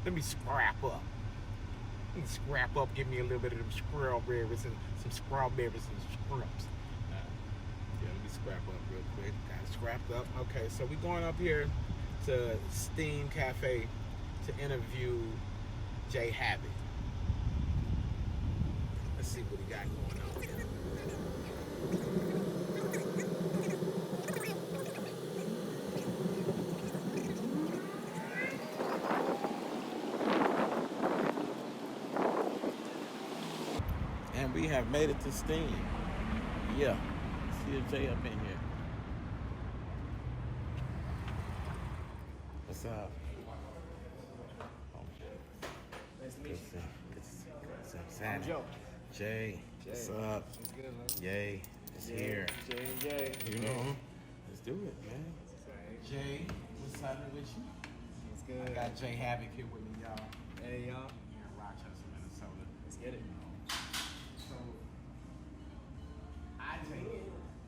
Let me scrap up. Let me scrap up. Give me a little bit of them strawberries and some strawberries and scrubs. Yeah, let me scrap up real quick. Got it scrapped up. Okay, so we're going up here to Steam Cafe to interview Jae Havoc. Let's see what he got going on here. And we have made it to Steam. Yeah. See a Jay up in here. What's up? Nice to meet you. What's up, I'm Joe. Jay, what's up? What's good, man? Jay is here. Jay and Jay. You know? Let's do it, man. Jay, what's happening with you? What's good? I got Jae Havoc here with me, y'all. Hey, y'all. Here in Rochester, Minnesota. Let's get it. So, I take it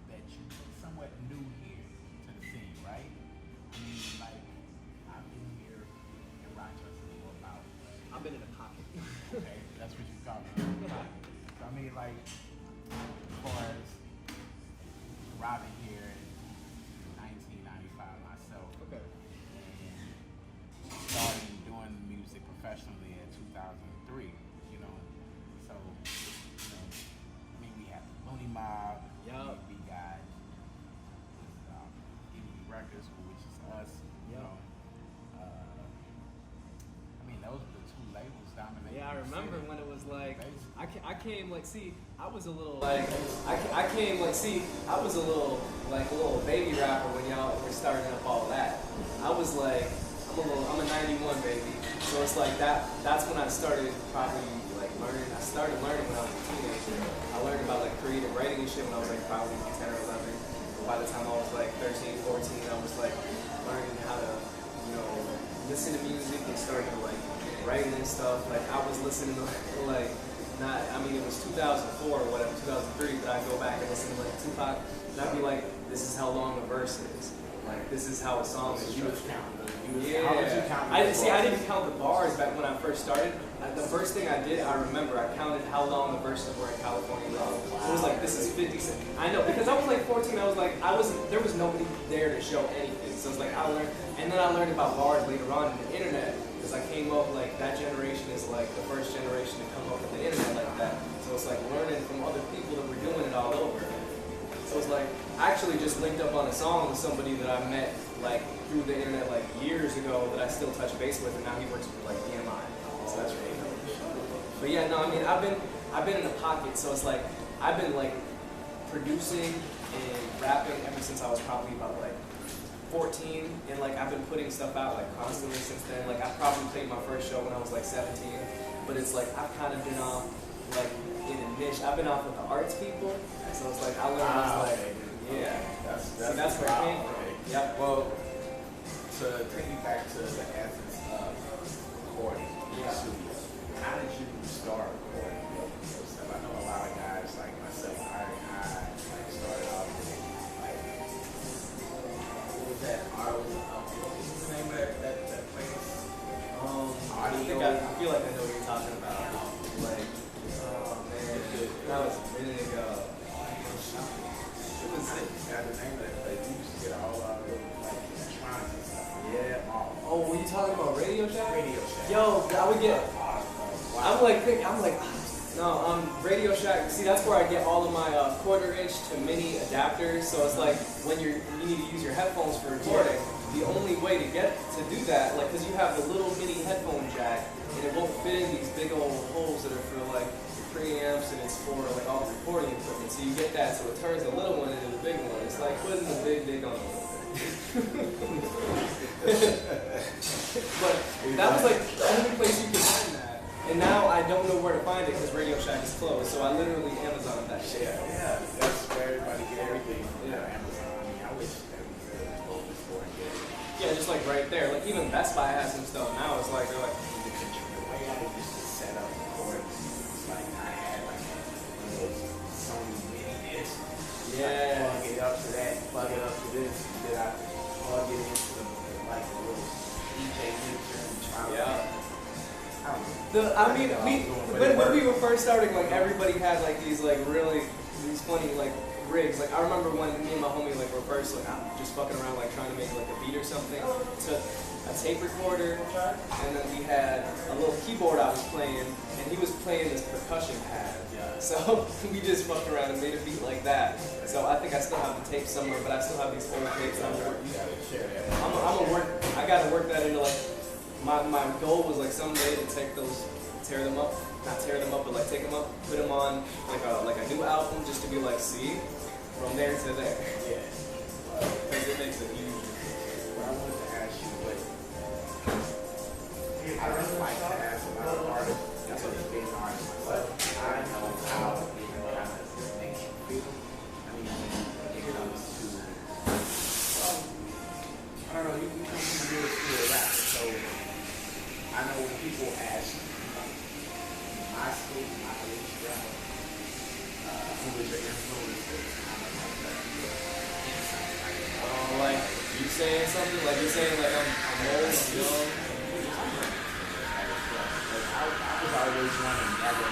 that you're somewhat new here to the scene, right? I mean, like, I've been here in Rochester for about, I've been in a pocket. okay, that's what you're talking about. So, I mean, like, as far as arriving here in 1995 myself, Okay. and starting doing music professionally in 2003, you know. So, you know, I mean, we have Looney Mob, Yup. we got Gimme-Tv Records, which is us, you Yup. know. I mean, those were the two labels dominating. Yeah, I the remember city. when it was like, Basically. I came like, see, I was a little like, I came like, see, I was a little baby rapper when y'all were starting up all that. I was like, I'm a 91 baby. So it's like that's when I started probably like learning. I started learning when I was a teenager. I learned about like creative writing and shit when I was like probably 10 or 11. By the time I was like 13, 14, I was like learning how to, you know, listen to music and starting to like writing and stuff. Like I was listening to like not, I mean it was 2004 or whatever, 2003, but I'd go back and listen to like Tupac and I'd be like, this is how long a verse is. Like this is how a song is. You was counting. Yeah, I didn't count the bars back when I first started. The first thing I did, I remember, I counted how long the verses were in California Love. It was like, this is 50 cents. I know, because I was like 14, I was like, there was nobody there to show anything. So it's like, I learned, and then I learned about bars later on in the internet, because I came up, like, that generation is like the first generation to come up with the internet like that. So it's like learning from other people that were doing it all over. So it's like, I actually just linked up on a song with somebody that I met, like, through the internet, like, years ago that I still touch base with, and now he works with, like, DMI. So that's really cool. But yeah, no, I mean, I've been in a pocket, so it's like, I've been, like, producing and rapping ever since I was probably about, like, 14, and, like, I've been putting stuff out, like, constantly since then. Like, I probably played my first show when I was, like, 17, but it's like, I've kind of been off, like, in a niche. I've been off with the arts people, so it's like, I learned, like, yeah. That's where it came from. Yep. Well, to take you back to the essence of recording in the studio, how did you start recording your stuff? I know a lot of guys like myself, I started off with like, what was that? What was the name of that place? I feel like I know what you're talking about. Like, oh man, that was a minute ago. It was sick. Got the name of that place. You used to get all our little like electronics and stuff. Yeah. Oh, were you talking about Radio Shack? Radio Shack. Yo, I would get. Radio Shack. See, that's where I get all of my quarter-inch to mini adapters. So it's like when you need to use your headphones for recording. The only way to do that, like, because you have the little mini headphone jack, and it won't fit in these big old holes that are for like the preamps, and it's for like all the recording equipment. So you get that, so it turns the little one into the big one. It's like putting the big on the little thing. But that was like the only place you could find that. And now I don't know where to find it because Radio Shack is closed. So I literally Amazon that shit. Yeah, that's where everybody get everything from Amazon. I mean, I wish that we could go to the store and get it. Yeah, just like right there. Like even Best Buy has some stuff now. It's like they're like the way I used to set up recordings, it's like I had like one of those Sony mini discs. yeah. Plug it up to that, plug it up to this, and then I plug it into the like a little DJ mixer and try to I mean, when we were first starting, like everybody had like these like really these funny like rigs. Like I remember when me and my homie like were first like just fucking around like trying to make like a beat or something. Took a tape recorder, and then we had a little keyboard I was playing, and he was playing this percussion pad. So we just fucked around and made a beat like that. So I think I still have the tape somewhere, but I still have these old tapes. I'm gonna work. I gotta work that into like. My goal was like someday to take those, tear them up, not tear them up, but like take them up, put them on like a new album, just to be like, see, from there to there. Yeah. Because it makes it easy. What I wanted to ask you, but I don't like to ask a lot of artists, that's what big artists, but I know how it kind of makes you feel. I mean, when it comes to, I don't know, you come from a real school rapper, so I know when people ask my school, my age rapper, who is your influences, I'm like that. Like you saying something, like you saying like I'm old, I'm young. I was always wanting never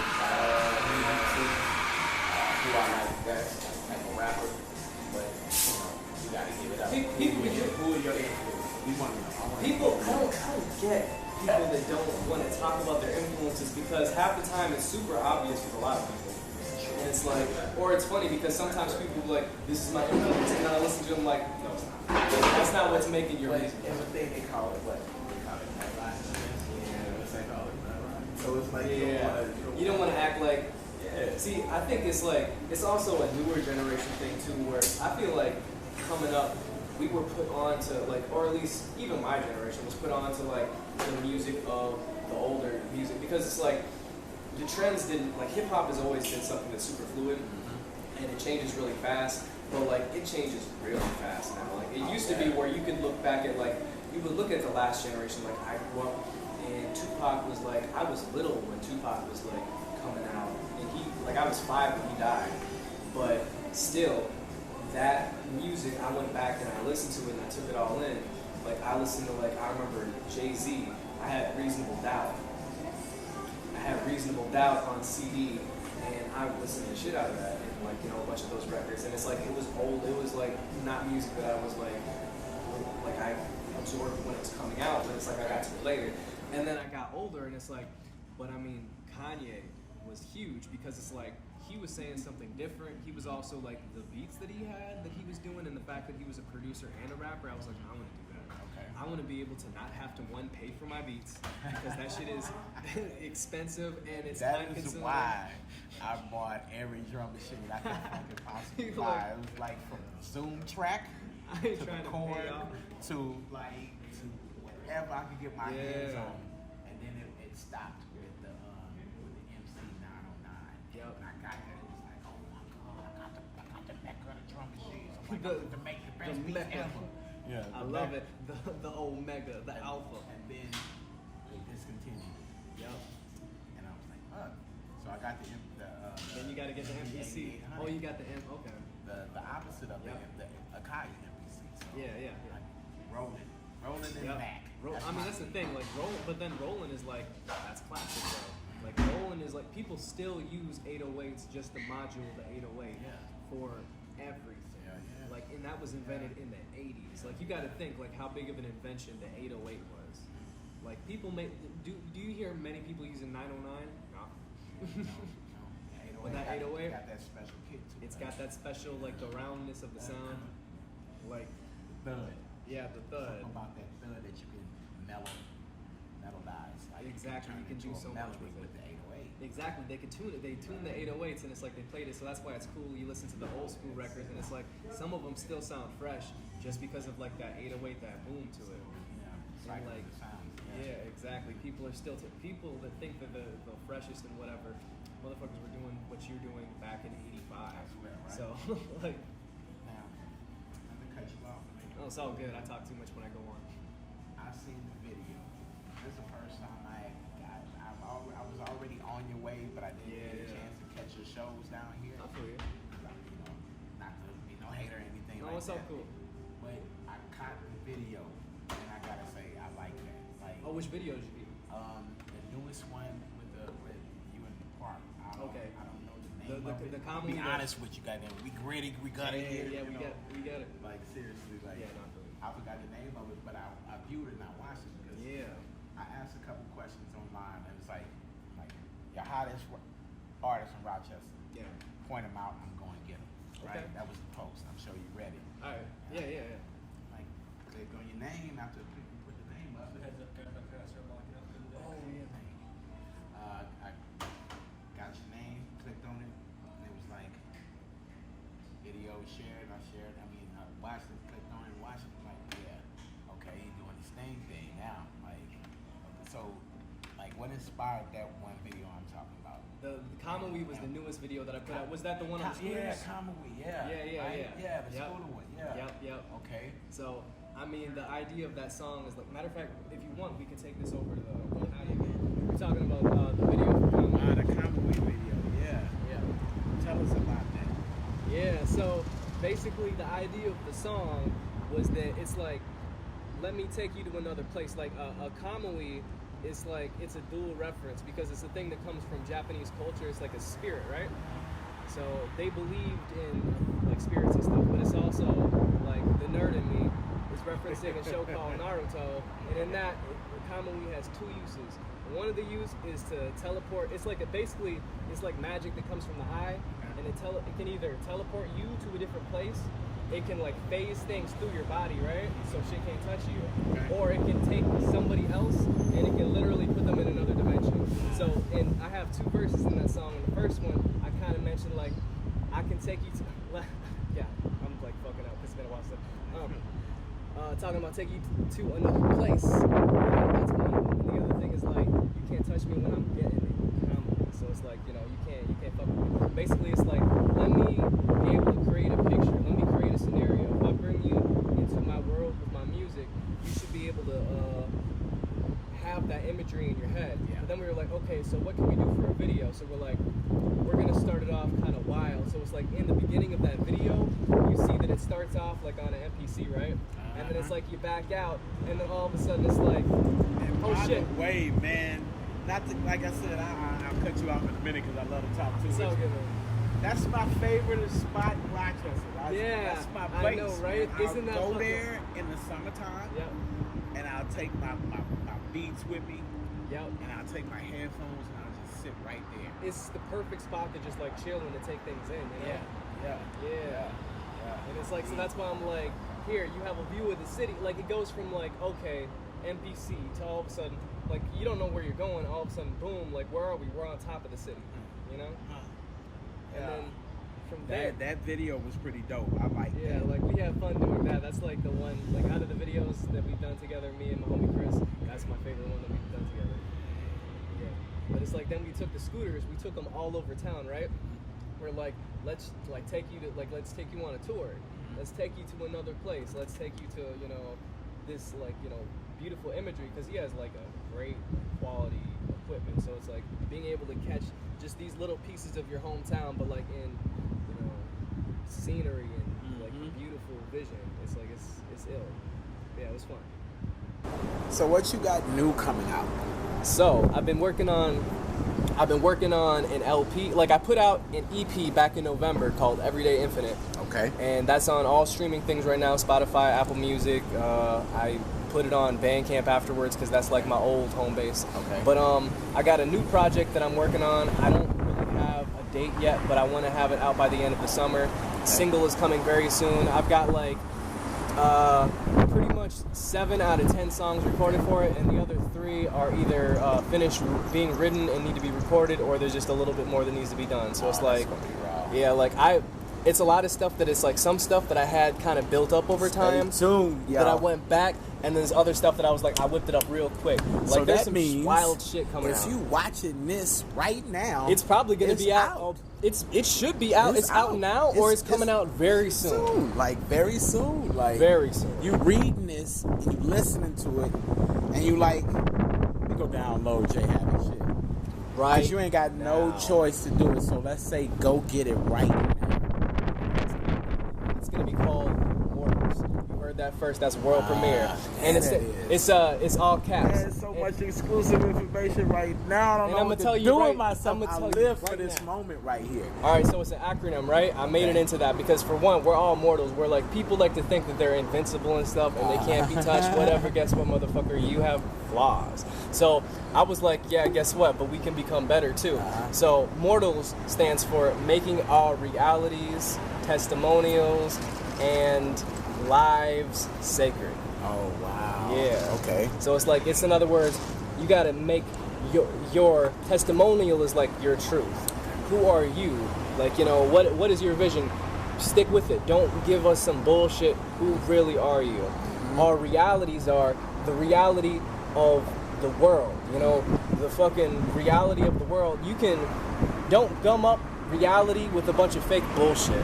who I like best, like a rapper, but you gotta give it up. Who are your influences? We want to know. People, I don't get people that don't want to talk about their influences because half the time it's super obvious with a lot of people. And it's like, or it's funny because sometimes people be like, this is my influence, and then I listen to them like, no, it's not. That's not what's making your music. And the thing they call it, what? They call it headline. Yeah, what's they call it? So it's like, you don't want to act like, see, I think it's like, it's also a newer generation thing too, where I feel like coming up, we were put on to like, or at least even my generation was put on to like the music of the older music because it's like the trends didn't like hip hop has always been something that's super fluid and it changes really fast, but like it changes really fast now. Like it used to be where you could look back at like you would look at the last generation like I grew up and Tupac was like I was little when Tupac was like coming out and he like I was 5 when he died, but still. That music, I went back and I listened to it and I took it all in. Like I listened to like I remember Jay-Z. I had Reasonable Doubt. I had Reasonable Doubt on CD, and I listened to shit out of that and like a bunch of those records. And it's like it was old. It was like not music that I was like I absorbed when it was coming out, but it's like I got to it later. And then I got older, and it's like, but I mean Kanye was huge because it's like. He was saying something different. He was also like the beats that he had that he was doing and the fact that he was a producer and a rapper, I was like, I want to do that. Okay. I want to be able to not have to pay for my beats because that shit is expensive and it's time consuming. That is why I bought every drum machine I could fucking possibly buy. It was like from Zoom track to the chord to like to whatever I could get my hands on. And then it stopped with the MC 909. Yep. And I got there, it was like, oh my god, I got the mecca of the drum machines. I'm like, to make the best beats ever. Yeah, I love it. The Omega, the Alpha. And then it discontinued. Yep. And I was like, huh. So I got then you got to get the MPC. Oh, you got the M. Okay. The opposite of the Akai MPC. So yeah. Like rolling and back. I mean, that's the thing. Like rolling, but then rolling is like that's classic though. Like rolling is like people still use 808s, just the module, the 808 for everything. Like, and that was invented in the 80s. Like, you got to think like how big of an invention the 808 was. Like, people do you hear many people using 909? No. With that 808, got that special kit too. It's got that special like the roundness of the sound, like thud. Yeah, the thud. Something about that thud that you can melodize. Like exactly, you can do so much with the 808. Exactly, they can tune it. They tune the 808s, and it's like they played it. So that's why it's cool. You listen to the old school records, and it's like some of them still sound fresh just because of like that 808, that boom to it. Yeah, and like yeah, exactly. People are still people that think that the freshest and whatever. Motherfuckers were doing what you're doing back in '85. Right? So like. Now, let me cut you off. Oh, it's all good. I talk too much when I go on. I seen the video. This is the first time I was already on your way, but I didn't get a chance to catch your shows down here. I feel you. Not to be no hater or anything like that. No, it's all cool. But I caught the video, and I gotta say, I like that. Like, which videos you do? The newest one the common. Be honest with you, goddamn. We gritty. We got it here. Yeah, we got it. Like seriously, like I forgot the name of it, but I viewed it and I watched it because I asked a couple questions online and it's like your hottest artist in Rochester. Yeah. Point them out. I'm going to get them. Right. Okay. That was the post. I'm sure you read it. All right. Yeah. Like click on your name after you put the name up. Oh yeah. I got your name, clicked on it, and it was like video shared. I watched it, clicked on it, watched it. I'm like, yeah, okay, he doing his thing now. Like, so, like, what inspired that one video I'm talking about? The Common Weed was the newest video that I put out. Was that the one on Scooters? Yeah, Common Weed, yeah. Yeah, the scooter one, yeah. Yep. Okay. So, I mean, the idea of that song is like, matter of fact, if you want, we can take this over to the. We're talking about the video for Common Weed. The Common Weed video, yeah. Tell us about that. Yeah, so basically the idea of the song was that it's like, let me take you to another place. Like a Kamui is like, it's a dual reference because it's a thing that comes from Japanese culture. It's like a spirit, right? So they believed in like spirits and stuff, but it's also like the nerd in me is referencing a show called Naruto, and in that, Kamui has two uses. One of the use is to teleport. It's like basically it's like magic that comes from the eye, and it can either teleport you to a different place. It can like phase things through your body, right? So shit can't touch you. Or it can take somebody else and it can literally put them in another dimension. So, and I have two verses in that song. In the first one, I kind of mentioned like, I can take you to, yeah, I'm like fucking up. It's been a while since. Talking about take you to another place. That's one of them. And the other thing is like, you can't touch me when I'm getting it. So it's like, you can't fuck with me. Basically, it's like, let me be able to create a picture. Let me create a scenario. If I bring you into my world with my music, you should be able to have that imagery in your head. But then we were like, okay, so what can we do for a video? So we're like, we're gonna start it off kind of wild. So it's like in the beginning of that video, you see that it starts off like on an MPC, right? And then it's like you back out, and then all of a sudden it's like, oh shit. Wait, man. Not to, like I said, I'll cut you off in a minute because I love to talk too much. That's my favorite spot in Rochester. That's my place. I know, right? Isn't that I'll go there in the summertime. And I'll take my beats with me. And I'll take my headphones and I'll just sit right there. It's the perfect spot to just like chill and to take things in. You know? Yeah. And it's like, so that's why I'm like, here, you have a view of the city. Like it goes from like, okay, NPC to all of a sudden, like you don't know where you're going, all of a sudden, boom, like where are we? We're on top of the city, you know? And then from there, that video was pretty dope. I like that. Yeah, like we had fun doing that. That's like the one, like out of the videos that we've done together, me and my homie Chris, that's my favorite one that we've done together. Yeah. But it's like then we took the scooters, we took them all over town, right? We're like, let's like take you to let's take you on a tour. Let's take you to another place. Let's take you to, this like, beautiful imagery, because he has like a great quality equipment. So it's like being able to catch just these little pieces of your hometown, but like in, scenery and like beautiful vision. It's like, it's ill. Yeah, it was fun. So what you got new coming out? So I've been working on an LP. Like I put out an EP back in November called Everyday Infinite. Okay. And that's on all streaming things right now, Spotify, Apple Music. I put it on Bandcamp afterwards because that's like my old home base. Okay. But I got a new project that I'm working on. I don't really have a date yet, but I want to have it out by the end of the summer. Okay. Single is coming very soon. I've got like pretty much 7 out of 10 songs recorded for it, and the other 3 are either finished being written and need to be recorded, or there's just a little bit more that needs to be done. So it's like, it's a lot of stuff that it's like some stuff that I had kind of built up over time. That I went back, and there's other stuff that I was like, I whipped it up real quick. Like so there's that some means wild shit coming out. If you watching this right now, it's probably going to be out. It should be out. It's out now, or it's coming out very soon. Like very soon. Like very soon. You reading this and you listening to it, and you like, let me go download Jae Havoc shit. Right. Because you ain't got no choice to do it. So let's say go get it right now. It's gonna be called Orders. You heard that first. That's world premiere, and it's all caps. There's so much exclusive information right now. I don't know what to do with myself. I live for this moment right here. All right, so it's an acronym, right? I made it into that because for one, we're all mortals. We're like, people like to think that they're invincible and stuff, and they can't be touched. Whatever. Guess what, motherfucker? You have flaws. So I was like, yeah, guess what? But we can become better too. So mortals stands for making our realities, testimonials, and lives sacred. Oh wow. Yeah. Okay. So it's like, it's in other words, you gotta make your testimonial is like your truth. Who are you? Like, you know, what is your vision? Stick with it. Don't give us some bullshit. Who really are you? Our realities are the reality of the world. You know, the fucking reality of the world. Don't gum up reality with a bunch of fake bullshit.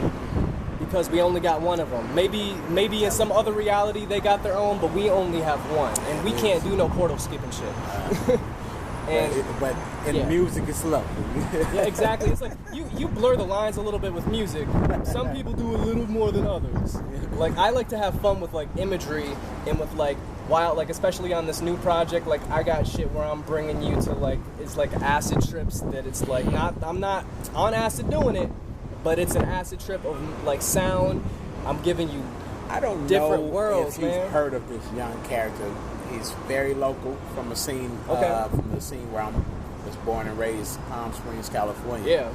Because we only got one of them. Maybe in some other reality they got their own, but we only have one, and we can't do no portal skipping shit. But in music, it's lovely. Yeah, exactly. It's like you blur the lines a little bit with music. Some people do a little more than others. Like, I like to have fun with like imagery and with like wild, like especially on this new project. Like, I got shit where I'm bringing you to like, it's like acid trips that it's like I'm not on acid doing it. But it's an acid trip of like sound. I'm giving you different worlds, if you've man. heard of this young character. He's very local from the scene. From the scene where I was born and raised, Palm Springs, California.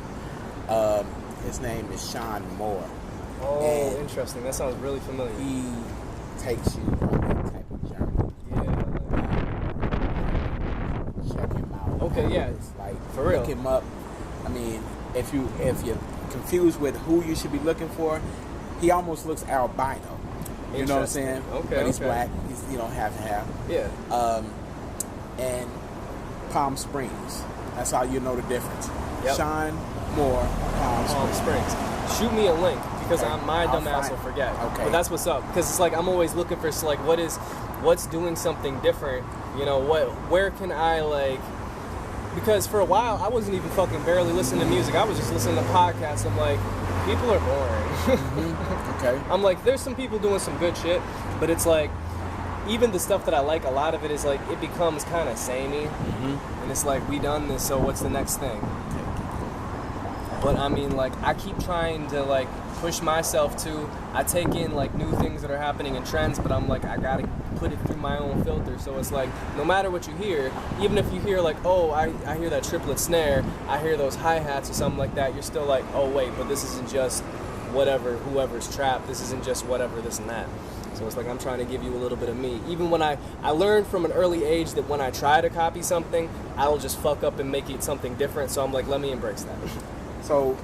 Yeah. His name is Sean Moore. Oh, and interesting. That sounds really familiar. He takes you on that type of journey. Yeah. Check him out. Okay. Yeah. It's like, for real. Look him up. I mean, if you're confused with who you should be looking for, he almost looks albino. You know what I'm saying? Okay. But he's black. He's half and half. Yeah. And Palm Springs. That's how you know the difference. Yep. Sean Moore, Palm Springs. Shoot me a link because my dumb ass will forget. Okay. But that's what's up, because it's like I'm always looking for like what's doing something different. You know, where can I like. Because for a while, I wasn't even fucking barely listening to music. I was just listening to podcasts. I'm like, people are boring. Okay. I'm like, there's some people doing some good shit, but it's like, even the stuff that I like, a lot of it is like, it becomes kind of samey. And it's like, we done this, so what's the next thing? But I mean, like, I keep trying to like push myself to, I take in like new things that are happening in trends, but I'm like, I gotta put it through my own filter. So it's like, no matter what you hear, even if you hear like, oh, I hear that triplet snare, I hear those hi-hats or something like that, you're still like, oh wait, but this isn't just whatever, whoever's trap, this isn't just whatever, this and that. So it's like, I'm trying to give you a little bit of me. Even when I learned from an early age that when I try to copy something, I'll just fuck up and make it something different. So I'm like, let me embrace that. So,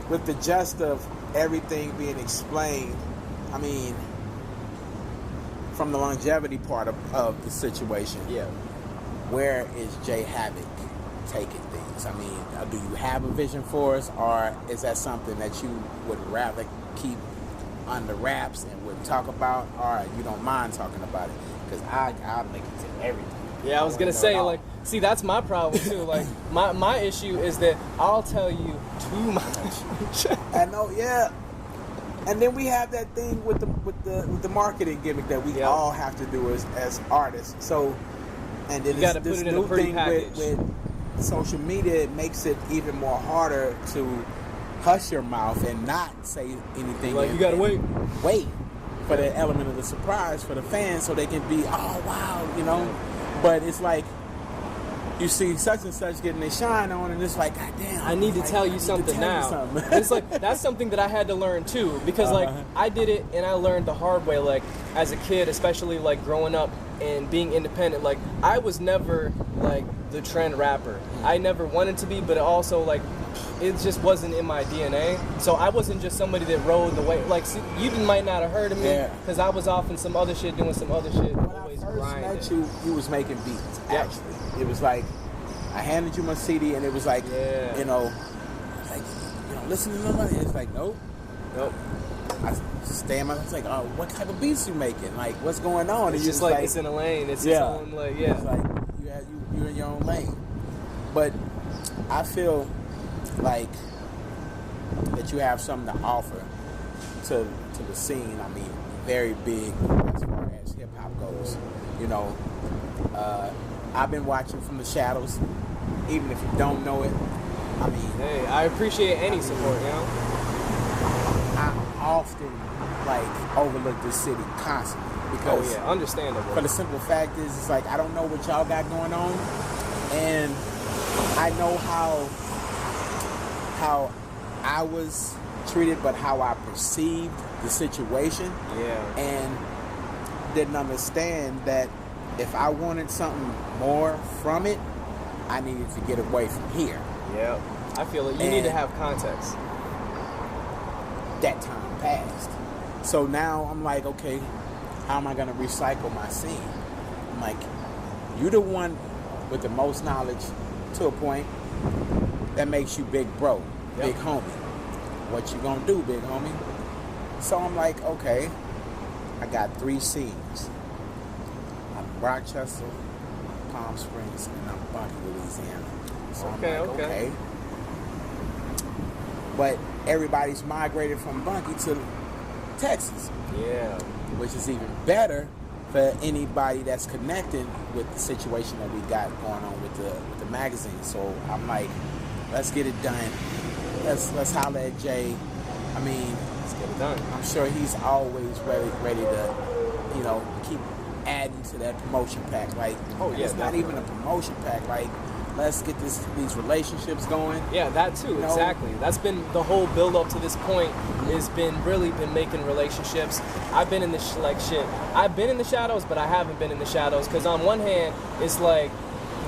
with the gist of everything being explained, I mean, from the longevity part of the situation, where is Jae Havoc taking things? I mean, do you have a vision for us, or is that something that you would rather keep under wraps and wouldn't talk about, or you don't mind talking about it? Because I'll make it to everything. Yeah, I was gonna say, like, see, that's my problem too. Like, my issue is that I'll tell you too much. I know, yeah. And then we have that thing with the marketing gimmick that we all have to do as artists. So, and then this new thing with social media, it makes it even more harder to hush your mouth and not say anything. Like, you gotta wait for the element of the surprise for the fans, so they can be, oh wow, you know. But it's like, you see such and such getting their shine on, and it's like, God damn. I need to tell you something now. It's like, that's something that I had to learn too, because like, I did it and I learned the hard way, like, as a kid, especially like growing up and being independent. Like, I was never like the trend rapper. I never wanted to be, but also like, it just wasn't in my DNA. So I wasn't just somebody that rode the wave. Like, see, you might not have heard of me, because I was off in some other shit, doing some other shit. When I first met you, you was making beats, actually. It was like, I handed you my CD, and it was like, you know, like, you know, listen to nobody. It's like, nope. I stay in my, it's like, oh, what type of beats you making? Like, what's going on? It's just like, it's in a lane. It's its own, like, It's like, you're in your own lane. But I feel like that you have something to offer to the scene. I mean, very big as far as hip hop goes. You know, I've been watching from the shadows, even if you don't know it. I mean, hey, I appreciate any support, you know. I often like overlook this city constantly because, oh yeah, understandable. For the simple fact is, it's like I don't know what y'all got going on, and I know how I was treated, but how I perceived the situation. Yeah. And didn't understand that if I wanted something more from it, I needed to get away from here. Yeah. I feel it. You need to have context. That time passed. So now I'm like, okay, how am I going to recycle my scene? I'm like, you're the one with the most knowledge to a point that makes you big bro, big homie. What you gonna do, big homie? So I'm like, okay, I got 3 scenes. I'm Rochester, Palm Springs, and I'm Bunkie, Louisiana. So okay, I'm like, okay. But everybody's migrated from Bunkie to Texas. Yeah. Which is even better for anybody that's connected with the situation that we got going on with the magazine. So I'm like, let's get it done. Let's holler at Jay. I mean, let's get it done. I'm sure he's always ready to, you know, keep adding to that promotion pack. Like, oh yeah, it's not even a promotion pack. Like, let's get these relationships going. Yeah, that too, exactly. That's been the whole build up to this point. Has been making relationships. I've been in the I've been in the shadows, but I haven't been in the shadows because on one hand, it's like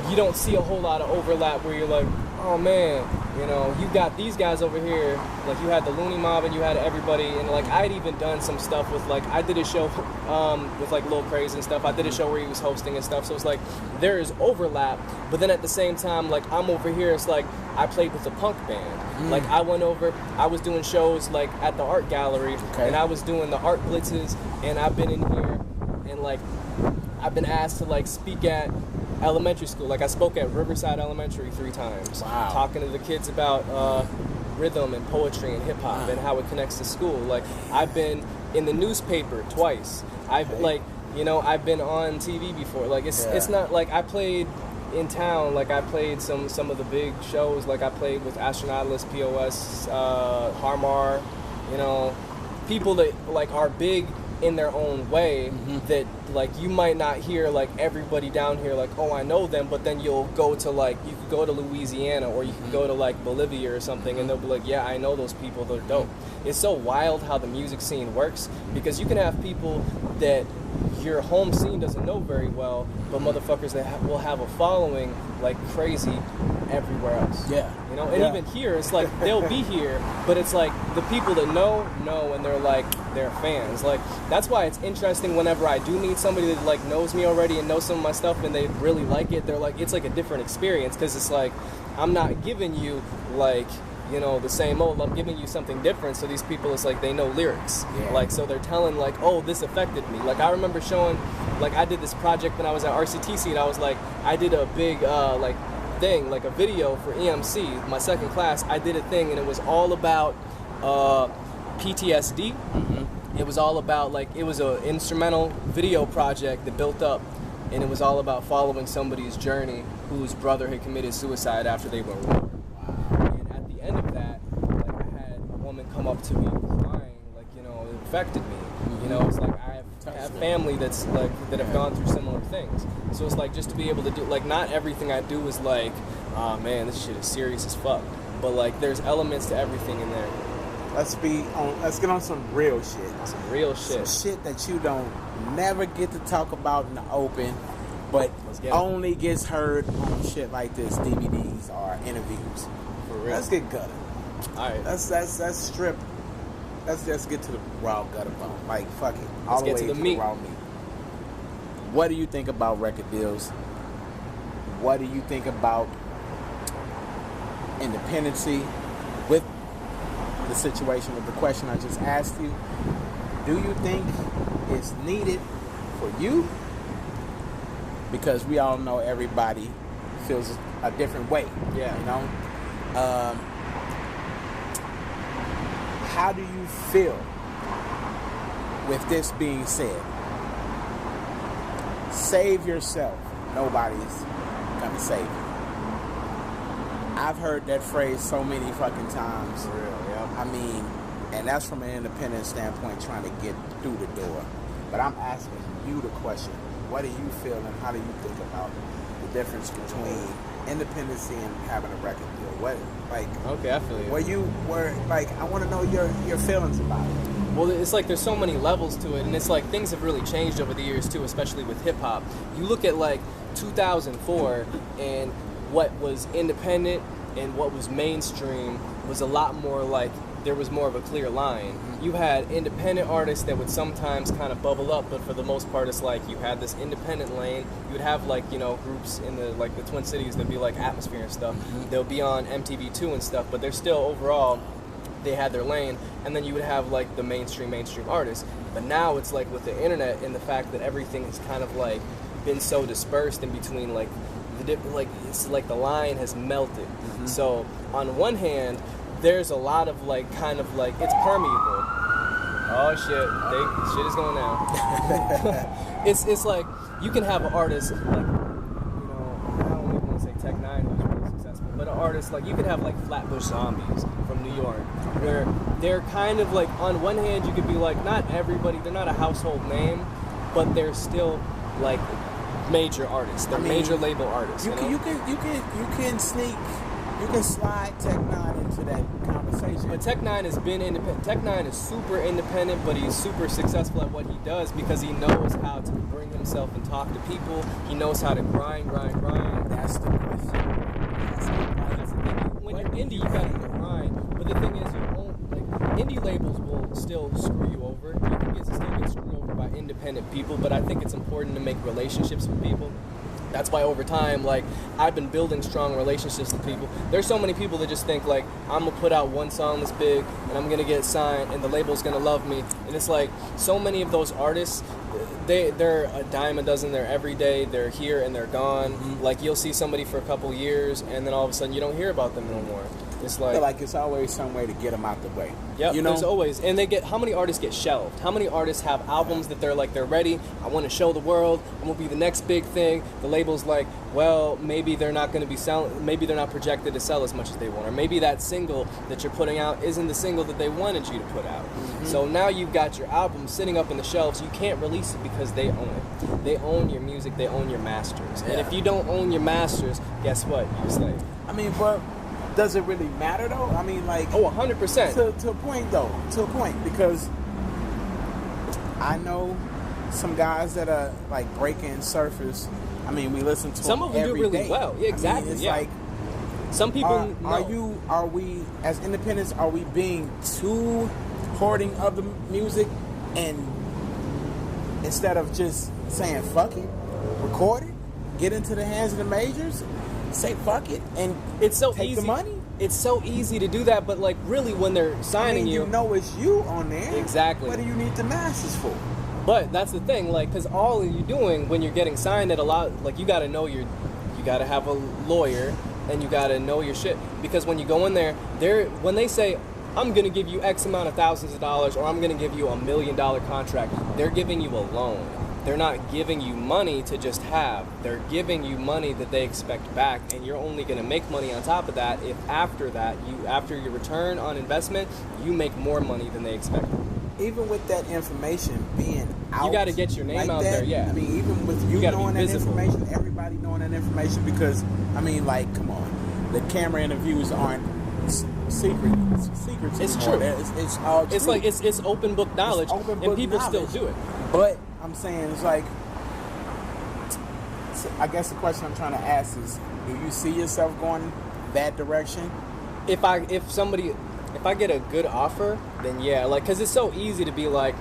you don't see a whole lot of overlap where you're like, oh man, you know, you got these guys over here, like you had the Looney Mob and you had everybody, and like I'd even done some stuff with like, I did a show with like Lil Craze and stuff. I did a show where he was hosting and stuff, so it's like there is overlap, but then at the same time, like I'm over here, it's like I played with a punk band. Like I went over, I was doing shows like at the art gallery, and I was doing the art blitzes, and I've been in here and like I've been asked to like speak at elementary school. Like I spoke at Riverside Elementary 3 times, talking to the kids about rhythm and poetry and hip hop and how it connects to school. Like I've been in the newspaper twice. I've like, you know, I've been on TV before. Like it's not like I played in town. Like I played some of the big shows. Like I played with Astronautless, POS, Harmar, you know, people that like are big in their own way, that like you might not hear like everybody down here like, oh I know them, but then you'll go to like, you could go to Louisiana or you could go to like Bolivia or something and they'll be like, yeah I know those people, they're dope. It's so wild how the music scene works, because you can have people that your home scene doesn't know very well, but motherfuckers that will have a following like crazy everywhere else. Yeah. You know, and even here, it's like they'll be here, but it's like the people that know, and they're like, they're fans. Like that's why it's interesting whenever I do meet somebody that like knows me already and knows some of my stuff and they really like it. They're like, it's like a different experience, because it's like I'm not giving you like, you know, the same old, I'm giving you something different. So these people, it's like they know lyrics. Like, so they're telling like, oh, this affected me. Like I remember showing, like I did this project when I was at RCTC, and I was like, I did a big like thing, like a video for EMC, my second class. I did a thing and it was all about PTSD. It was all about like, it was an instrumental video project that built up, and it was all about following somebody's journey whose brother had committed suicide after they were in war. And at the end of that, like I had a woman come up to me crying, like, you know, it affected me. You know, it's like I have family that's like, that have gone through similar things. So it's like, just to be able to do, like, not everything I do is like, oh man, this shit is serious as fuck. But like, there's elements to everything in there. Let's get on some real shit. Some real shit. Some shit that you don't never get to talk about in the open, but only gets heard on shit like this, DVDs or interviews. For real. Let's get gutted. All right. Let's strip. Let's just get to the raw gutter bone. Like, fuck it. All Let's the get way to the to meat. the raw meat. What do you think about record deals? What do you think about independency with the situation, with the question I just asked you? Do you think it's needed for you? Because we all know everybody feels a different way. Yeah. You know? How do you feel with this being said, save yourself. Nobody's gonna save you. I've heard that phrase so many fucking times. For real, yeah. I mean, and that's from an independent standpoint, trying to get through the door. But I'm asking you the question: what do you feel, and how do you think about the difference between independency and having a record deal? What, like? Okay, I feel you. I want to know your feelings about it. Well, it's like there's so many levels to it, and it's like things have really changed over the years too, especially with hip hop. You look at like 2004 and what was independent and what was mainstream was a lot more like there was more of a clear line. You had independent artists that would sometimes kind of bubble up, but for the most part it's like you had this independent lane. You would have like, you know, groups in the like the Twin Cities that'd be like Atmosphere and stuff. They'll be on MTV2 and stuff, but they're still overall they had their lane. And then you would have like the mainstream artists. But now it's like with the internet and the fact that everything has kind of like been so dispersed in between like the different, like it's like the line has melted. So on one hand, there's a lot of like kind of like it's permeable. Oh shit, shit is going down. it's like you can have an artist like, you know, I don't even want to say Tech Nine who's really successful, but an artist like you could have like Flatbush Zombies from New York, where they're kind of like on one hand you could be like not everybody, they're not a household name, but they're still like major artists. They're major label artists. You can slide Tech Nine into that conversation. But Tech Nine has been independent. Tech Nine is super independent, but he's super successful at what he does because he knows how to bring himself and talk to people. He knows how to grind. That's the question. That's the thing. When you're indie, you gotta grind. But the thing is, you won't like indie labels will still screw you over. You can still get screwed over by independent people. But I think it's important to make relationships with people. That's why over time, like, I've been building strong relationships with people. There's so many people that just think, like, I'm going to put out one song that's big, and I'm going to get signed, and the label's going to love me. And it's like, so many of those artists, they're a dime a dozen. They're every day. They're here, and they're gone. Like, you'll see somebody for a couple years, and then all of a sudden, you don't hear about them no more. It's like, I feel like it's always some way to get them out the way. Yep, you know? There's always, and they get, how many artists get shelved? How many artists have albums that they're like, they're ready, I want to show the world, I'm going to be the next big thing. The label's like, well, maybe they're not going to be selling, maybe they're not projected to sell as much as they want, or maybe that single that you're putting out isn't the single that they wanted you to put out. So now you've got your album sitting up in the shelves, you can't release it because they own it. They own your music, they own your masters. And if you don't own your masters, guess what? You're a slave. I mean, but does it really matter though? I mean, like, oh, 100%. To a point though, because I know some guys that are like breaking surfers. I mean, we listen to some them of them do every really day. well. Yeah, exactly. I mean, it's yeah. like, some people are we as independents? Are we being too hoarding of the music, and instead of just saying fuck it, record it, get into the hands of the majors? Say fuck it and it's so take easy. the money. It's so easy to do that, but like really when they're signing you know it's you on there. Exactly. What do you need the masters for? But that's the thing, like, because all you're doing when you're getting signed at a lot, like, you got to know you got to have a lawyer and you got to know your shit. Because when you go in there, when they say, I'm going to give you X amount of thousands of dollars or I'm going to give you $1 million contract, they're giving you a loan. They're not giving you money to just have. They're giving you money that they expect back, and you're only going to make money on top of that if after that, after your return on investment, you make more money than they expected. Even with that information being out, you got to get your name like out that, there. Yeah. I mean, even with you knowing that information, everybody knowing that information, because I mean, like, come on, the camera interviews aren't secret. It's true. It's all true. It's like it's open book knowledge, and people still do it. But I'm saying it's like, I guess the question I'm trying to ask is, do you see yourself going that direction? If I get a good offer, then yeah, like, because it's so easy to be like,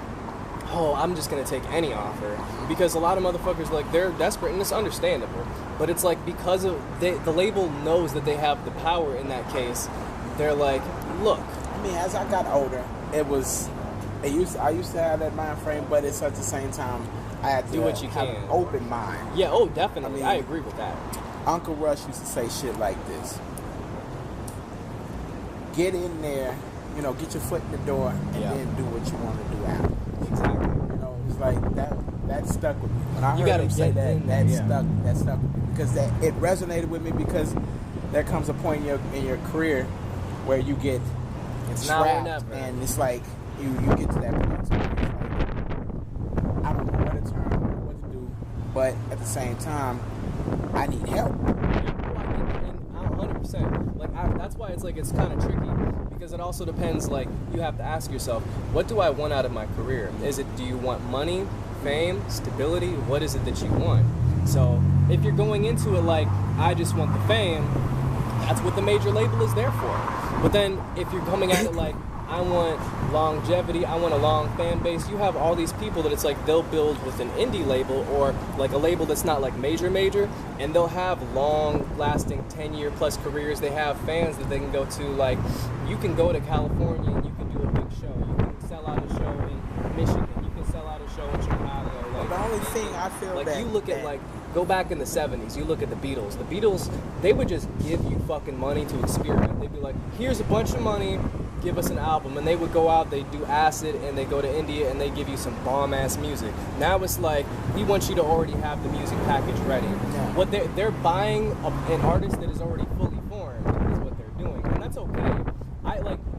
oh, I'm just gonna take any offer, because a lot of motherfuckers, like, they're desperate, and it's understandable. But it's like, because of the label knows that they have the power in that case, they're like, look. I mean, as I got older, I used to have that mind frame, but it's at the same time I had to do what you have can. An open mind. Yeah, oh, definitely. I agree with that. Uncle Rush used to say shit like this: get in there, get your foot in the door, and then do what you want to do after. Exactly. You know, it's like that stuck with me. When I You heard gotta him say get that, in that there, yeah. stuck with me because it resonated with me because there comes a point in your career where you get It's now or trapped, never. and it's like you get to that point. So it's like, I don't know where to turn, I don't know what to do, but at the same time, I need help. And 100%. Like that's why it's like it's kind of tricky because it also depends. Like you have to ask yourself, what do I want out of my career? Is it, do you want money, fame, stability? What is it that you want? So if you're going into it like I just want the fame, that's what the major label is there for. But then if you're coming at it like I want longevity, I want a long fan base, you have all these people that it's like they'll build with an indie label or like a label that's not like major, and they'll have long lasting 10-year plus careers. They have fans that they can go to. Like you can go to California and you can do a big show. You can sell out a show in Michigan. You can sell out a show in Chicago. Like, The only thing I feel like that you look at like go back in the 70s, you look at the Beatles. The Beatles, they would just give you fucking money to experiment. They'd be like, here's a bunch of money, give us an album. And they would go out, they'd do acid, and they go to India and they give you some bomb-ass music. Now it's like, we want you to already have the music package ready. Yeah. What they're buying an artist that is already fully formed is what they're doing. And that's okay.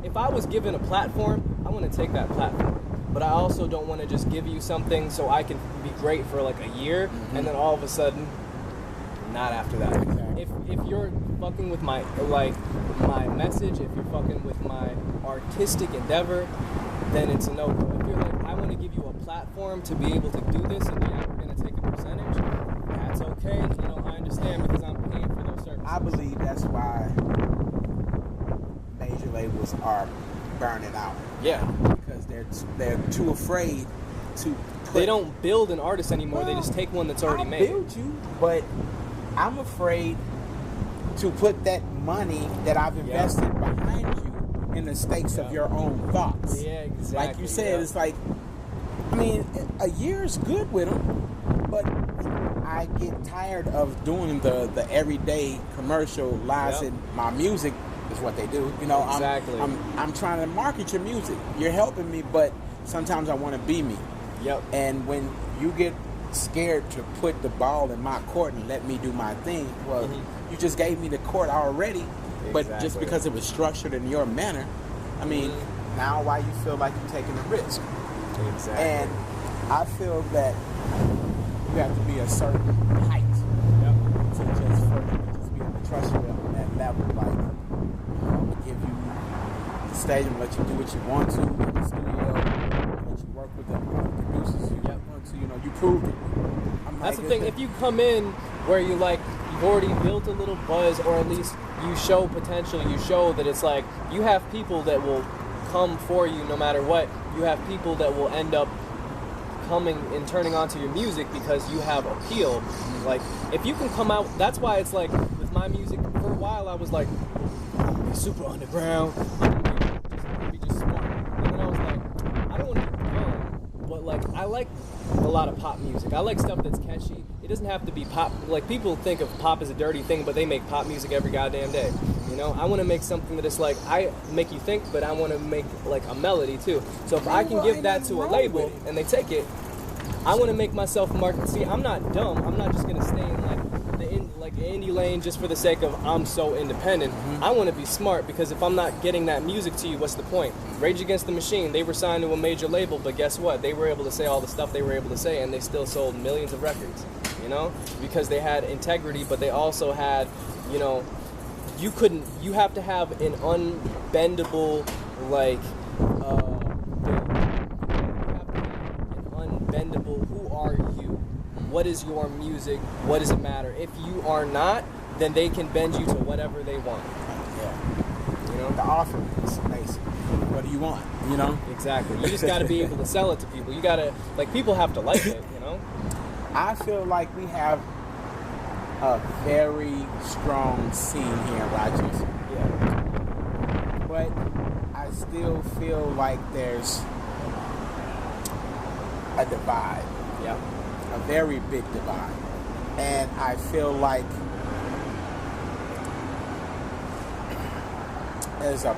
If I was given a platform, I want to take that platform. But I also don't want to just give you something so I can be great for like a year, and then all of a sudden, not after that. Exactly. If you're fucking with my message, if you're fucking with my artistic endeavor, then it's a no-go. If you're like, I want to give you a platform to be able to do this, and yeah, we're gonna take a percentage, that's okay. You know, I understand because I'm paying for those services. I believe that's why major labels are burning out. Yeah. Because they're too afraid to put, They don't build an artist anymore. They just take one that's already I'll made. build you, but I'm afraid to put that money that I've invested behind you in the stakes of your own thoughts. Yeah, exactly. Like you said, it's like, I mean, a year is good with them, but I get tired of doing the everyday commercializing my music. Is what they do, you know. Exactly. I'm trying to market your music. You're helping me, but sometimes I want to be me. Yep. And when you get scared to put the ball in my court and let me do my thing, well, you just gave me the court already. But just because it was structured in your manner, I mean, now why you feel like you're taking a risk? Exactly. And I feel that you have to be a certain height to just be able to trust you on that level, like. I'm gonna give you the stage and let you do what you want to in the studio, let you work with the producers you want to, you know, you proved it. That's the thing, if you come in where you've already built a little buzz, or at least you show potential, you show that it's like, you have people that will come for you no matter what, you have people that will end up coming and turning onto your music because you have appeal. Like, if you can come out, that's why it's like, with my music, for a while I was like, super underground, I'm gonna be just smart. And then I was like, I don't want to be dumb, but like I like a lot of pop music. I like stuff that's catchy. It doesn't have to be pop. Like people think of pop as a dirty thing, but they make pop music every goddamn day. You know, I want to make something that is like, I make you think, but I want to make like a melody too. So if I can give that to a label and they take it, I want to make myself market. See, I'm not dumb. I'm not just gonna stay in like the indie lane just for the sake of I'm so independent. I want to be smart, because if I'm not getting that music to you, what's the point? Rage Against the Machine, they were signed to a major label, but guess what? They were able to say all the stuff they were able to say, and they still sold millions of records, you know? Because they had integrity, but they also had, you know, you have to have an unbendable, like, who are you? What is your music? What does it matter? If you are not, then they can bend you to whatever they want. Yeah. You know? The offer is basically, what do you want? You know? Exactly. You just got to be able to sell it to people. You got to, like, people have to like it, you know? I feel like we have a very strong scene here in Rochester. Yeah. But I still feel like there's a divide. Yeah. A very big divide. And I feel like there's a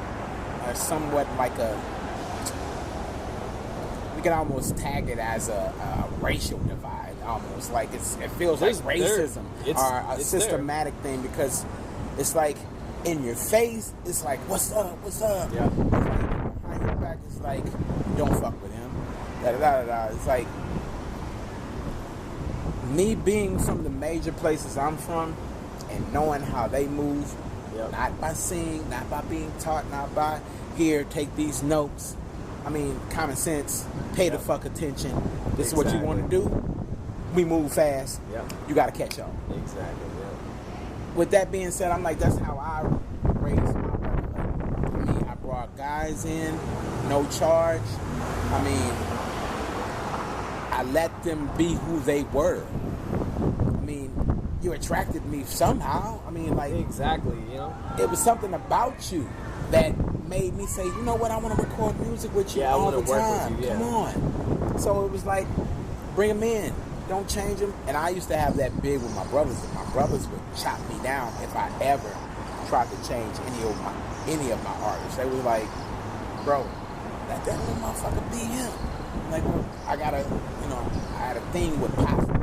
somewhat like we can almost tag it as a racial divide, almost like it feels like racism or a systematic thing, because it's like in your face, it's like, what's up? Yeah. It's like behind your back, it's like, don't fuck with him. Da da da da. It's like me being from the major places I'm from and knowing how they move, not by seeing, not by being taught, not by here, take these notes. I mean, common sense, pay the fuck attention. This is what you want to do. We move fast. You got to catch up. Exactly. With that being said, I'm like, that's how I raised my record label. I mean, I brought guys in, no charge. I mean, I let them be who they were. I mean, you attracted me somehow. I mean, like, Exactly. You know. it was something about you that made me say, you know what, I want to record music with you all the time. With you, Come on. So it was like, bring them in. Don't change them. And I used to have that big with my brothers. My brothers would chop me down if I ever tried to change any of my artists. They were like, bro, let that little motherfucker be him. I'm like, well, I had a thing with pasta.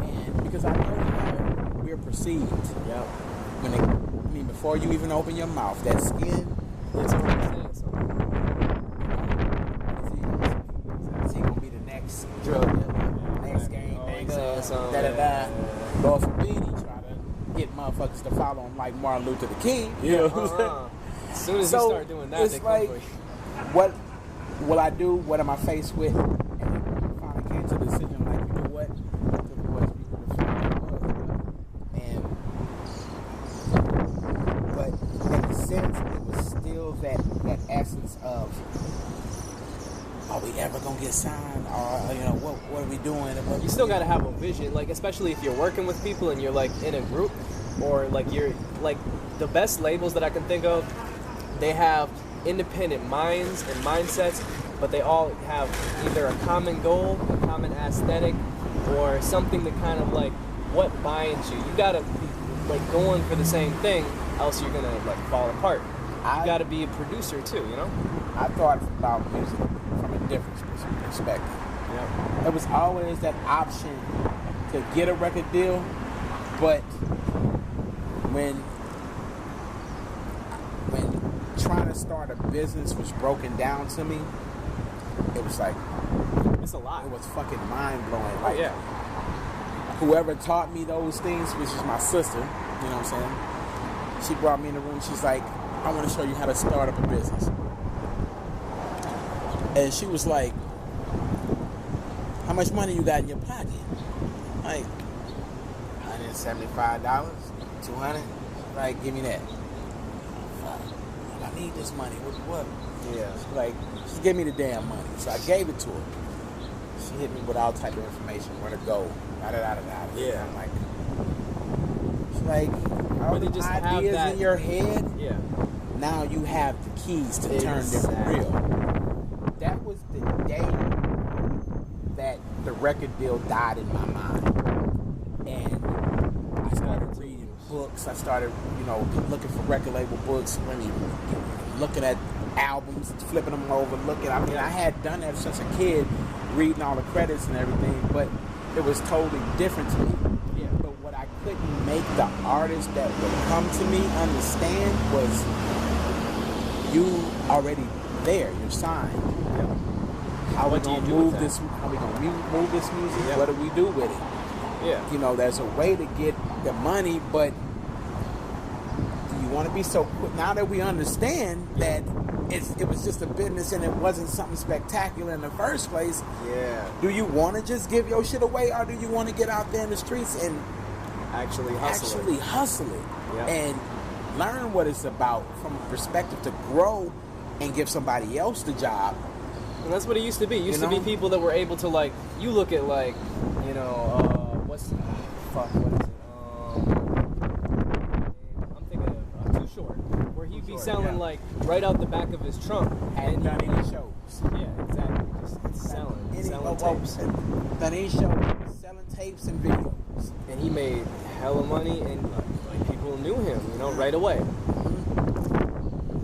And because I know how we're perceived. Before you even open your mouth, that skin, It's already saying something. is he gonna be the next Drug next game, next da da da da. Lord forbid he try to get motherfuckers to follow him like Martin Luther the King. You know what I'm saying? As soon as you start doing that, it's they come like, for you. what will I do? What am I faced with? And I finally came to the decision, like, you know what? The boys be who the fuck they was. But in a sense, it was still that essence of, are we ever gonna get signed? Or, you know, what are we doing? You still gotta have a vision, like, especially if you're working with people and you're like in a group, or like you're like the best labels that I can think of. They have independent minds and mindsets, but they all have either a common goal, a common aesthetic, or something that kind of like what binds you. You gotta be like going for the same thing, else you're gonna like fall apart. You gotta be a producer too, you know? I thought about music from a different perspective. There was always that option to get a record deal, but when trying to start a business was broken down to me, it was like, It's a lot. it was fucking mind blowing. Oh Like, yeah. whoever taught me those things, which is my sister, you know what I'm saying? She brought me in the room. She's like, I want to show you how to start up a business. And she was like, how much money you got in your pocket? Like, $175, $200. Like, give me that. Fuck, I need this money. What? Yeah. She's like, just give me the damn money. So I gave it to her. She hit me with all type of information, where to go, da-da-da-da-da. Yeah. I'm like, she's like, all But they the just have ideas that- in your head, Yeah. now you have the keys to turn them Exactly. real. That was the day that the record deal died in my mind. And I started reading books. I started, looking for record label books, looking at albums, flipping them over, I had done that since a kid, reading all the credits and everything, but it was totally different to me. Yeah. But what I couldn't make the artist that would come to me understand was, you already there, you're signed. How What we do you gonna do move with this? How we gonna move this music? Yeah. What do we do with it? Yeah. There's a way to get the money, but do you want to be so quick? Now that we understand that it was just a business and it wasn't something spectacular in the first place, Yeah. do you want to just give your shit away, or do you want to get out there in the streets and Actually hustle. hustle it Yeah. and learn what it's about from a perspective to grow and give somebody else the job? And that's what it used to be. It used to be know? people that were able to, like, you look at, like, what is it? I'm thinking of Too Short, where he'd be selling, like, right out the back of his trunk. Hadn't done any shows. Yeah, exactly. Just selling tapes. Done any shows, selling tapes and videos. And he made hella money, and, like people knew him, right away.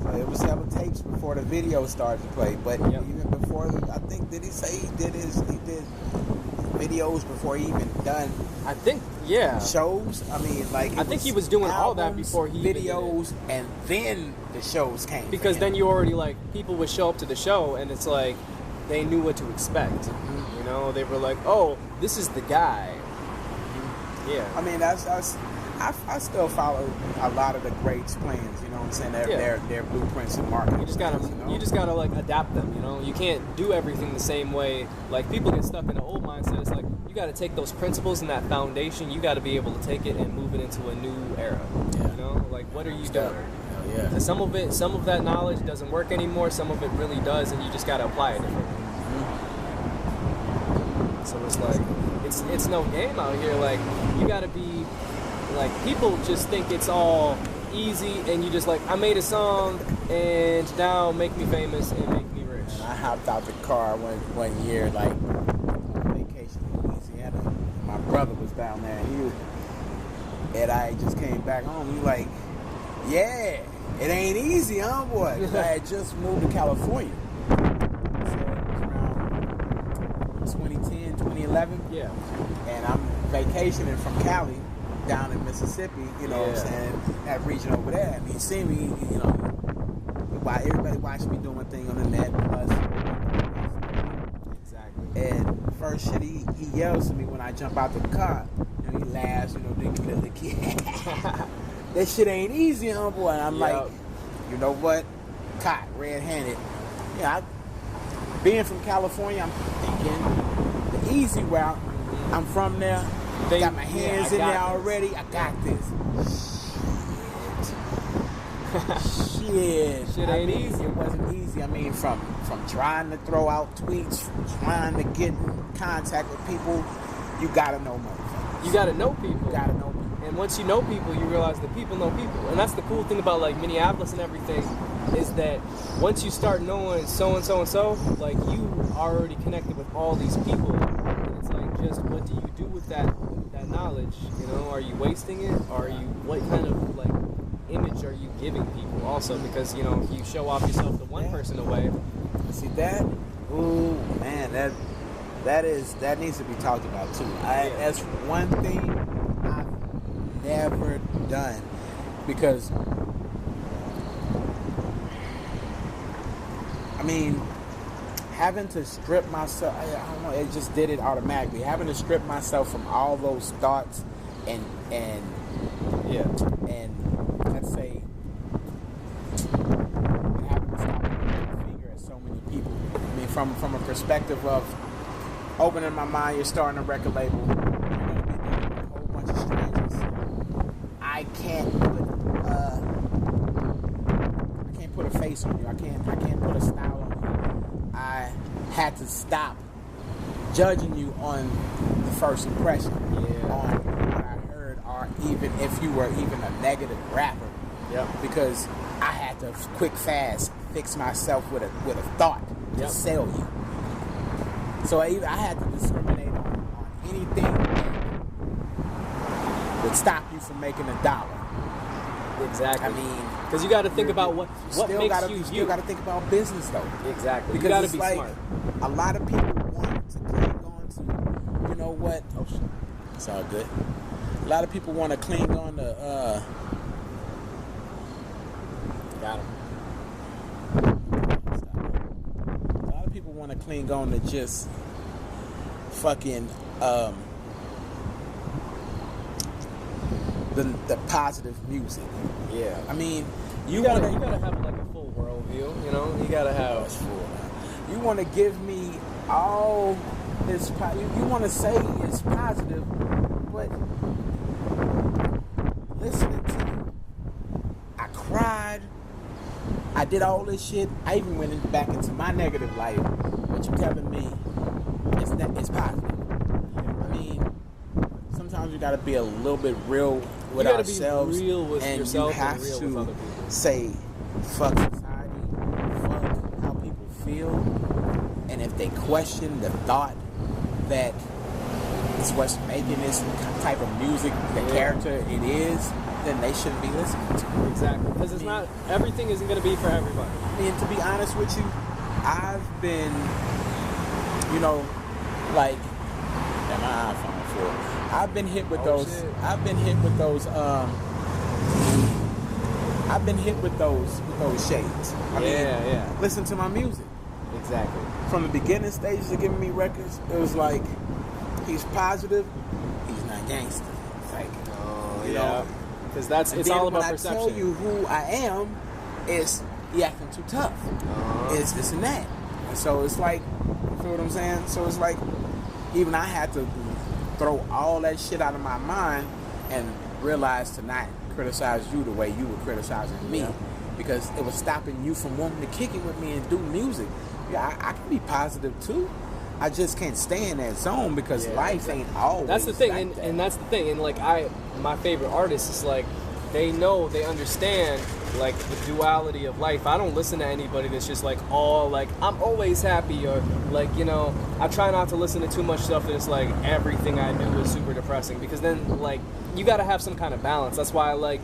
So it was selling tapes before before the video started to play. But Yep. even before, I think, did he say he did videos before he even done I think, yeah. shows? I mean, like, I think he was doing all that albums, before he even did it. videos, and then the shows came. Because for then him. you already, like, people would show up to the show and it's like they knew what to expect. You know, they were like, oh, this is the guy. Yeah. I mean, I still follow a lot of the greats' plans. You know what I'm saying? Their blueprints and marketing. You just gotta like adapt them, you know. You can't do everything the same way. Like people get stuck in the old mindset. It's like you gotta take those principles and that foundation. You gotta be able to take it and move it into a new era. Yeah. You know, like what are you doing? Hell yeah. And some of that knowledge doesn't work anymore. Some of it really does, and you just gotta apply it differently. So it's like it's no game out here. Like you gotta be like people just think it's all easy, and you just like I made a song and now make me famous and make me rich. And I hopped out the car one year, like on vacation in Louisiana. My brother was down there, and I just came back home. He like, yeah, it ain't easy, huh, boy? 'Cause I had just moved to California. So it was around 2010, 2011. Yeah. And I'm vacationing from Cali down in Mississippi, you know what I'm saying, that region over there. And he see me, you know, why everybody watched me doing my thing on the net. Plus, Exactly. and first shit he yells to me when I jump out the car. You know, he laughs, you know, then give me the lick. That shit ain't easy, huh, boy? And I'm like, you know what? Caught red-handed. Yeah, being from California, I'm thinking the easy route. I'm from there. Got my hands in there already. I got this. Shit. Shit ain't easy. It wasn't easy. I mean, from trying to throw out tweets, from trying to get in contact with people, you gotta know motherfuckers. You gotta know people. You gotta know people. And once you know people, you realize that people know people. And that's the cool thing about like Minneapolis and everything is that once you start knowing so and so and so, like you are already connected with all these people. And it's like just what do you do with that knowledge? You know, are you wasting it? Or are you what kind of like image are you giving people also? Because you know, if you show off yourself to one person away. See that? Ooh, man, that needs to be talked about too. That's one thing I've never done because I mean, having to strip myself, I don't know, it just did it automatically. Having to strip myself from all those thoughts and let's say having to stop pointing the finger at so many people. I mean, from a perspective of opening my mind, you're starting a record label, you're going to be dealing with a whole bunch of strangers. I can't put a face on you. I can't put a style on you. I had to stop judging you on the first impression, on what I heard, or even if you were even a negative rapper. Because I had to fast fix myself with a thought to sell you. So I had to discriminate on anything that would stop you from making $1. Exactly. I mean, because you got to think about what makes you still got to think about business though. Exactly. Because you got to it's be like, smart. a lot of people want to cling on to, you know what? Oh shit, it's all good. A lot of people want to cling on to. Got him. A lot of people want to cling on to just fucking the positive music. Yeah. I mean, you gotta have like a full worldview. You know, you gotta have. You want to give me all this. You want to say it's positive, but listening to you, I cried. I did all this shit. I even went back into my negative life. But you telling me it's positive. I mean, sometimes you gotta be a little bit real with ourselves. Be real with and yourself you have and real to with other people. say, fuck society, fuck how people feel, and if they question the thought that is what's making this type of music the character it is, then they shouldn't be listening to it. Exactly, because it's not, everything isn't going to be for everybody. I mean, to be honest with you, I've been, you know, like, got my iPhone for. I've been hit with those. Shit. I've been hit with those. I've been hit with those shades. I mean, listen to my music. Exactly. From the beginning stages of giving me records, it was like, he's positive, he's not gangster. It's like, you know. Because it's all about perception. When I tell you who I am, it's he acting too tough. It's this and that. And so it's like, you feel what I'm saying? So it's like, even I had to throw all that shit out of my mind and realize to not criticize you the way you were criticizing me, because it was stopping you from wanting to kick it with me and do music. Yeah, I can be positive too. I just can't stay in that zone because life ain't always. That's the thing, like and that's the thing, and like my favorite artists is like, they know, they understand like the duality of life. I don't listen to anybody that's just like all like I'm always happy, or like, you know, I try not to listen to too much stuff that's like everything I do is super depressing, because then like you got to have some kind of balance. That's why I like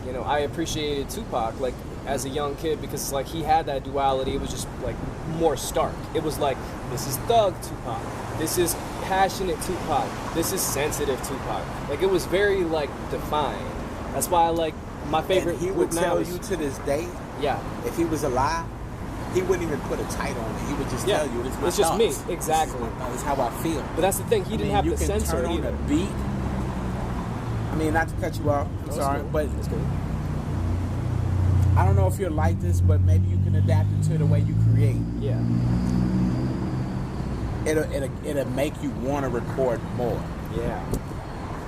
you know, I appreciated Tupac like as a young kid, because it's like he had that duality. It was just like more stark. It was like, this is thug Tupac, this is passionate Tupac, this is sensitive Tupac. Like it was very like defined. That's why I like my favorite. And he would tell you to this day, if he was alive, he wouldn't even put a title on it. He would just tell you, it's just me. Exactly. It's how I feel. But that's the thing. He didn't have to censor it either. You can turn on a beat. I mean, not to cut you off. I'm sorry, but it's good. I don't know if you're like this, but maybe you can adapt it to the way you create. Yeah. It'll make you want to record more. Yeah.